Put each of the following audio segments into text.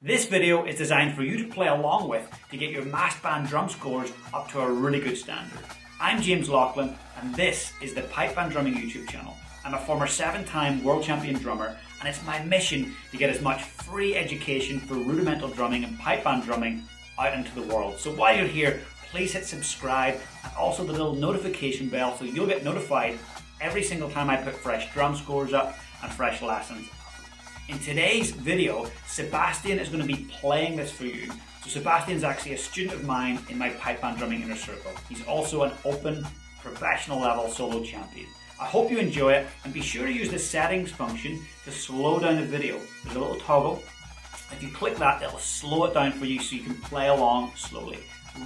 This video is designed for you to play along with to get your mass band drum scores up to a really good standard. I'm James Laughlin and this is the Pipe Band Drumming YouTube channel. I'm a former 7-time world champion drummer and it's my mission to get as much free education for rudimental drumming and pipe band drumming out into the world. So while you're here, please hit subscribe and also the little notification bell so you'll get notified every single time I put fresh drum scores up and fresh lessons. In today's video, Sebastian is going to be playing this for you. So Sebastian's actually a student of mine in my pipe band drumming inner circle. He's also an open, professional level solo champion. I hope you enjoy it and be sure to use the settings function to slow down the video. There's a little toggle. If you click that, it'll slow it down for you so you can play along slowly.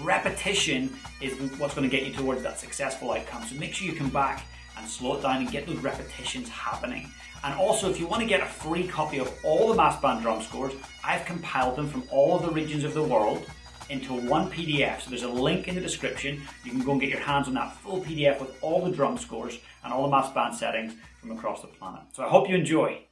Repetition is what's going to get you towards that successful outcome. So make sure you come back and slow it down and get those repetitions happening. And also, if you want to get a free copy of all the mass band drum scores, I've compiled them from all of the regions of the world into one PDF. So there's a link in the description. You can go and get your hands on that full PDF with all the drum scores and all the mass band settings from across the planet. So I hope you enjoy.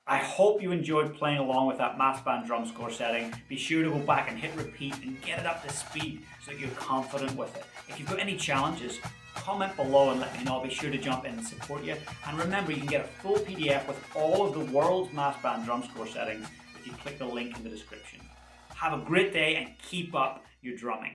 I hope you enjoyed playing along with that mass band drum score setting. Be sure to go back and hit repeat and get it up to speed so that you're confident with it. If you've got any challenges, comment below and let me know. I'll be sure to jump in and support you. And remember, you can get a full PDF with all of the world's mass band drum score settings if you click the link in the description. Have a great day and keep up your drumming.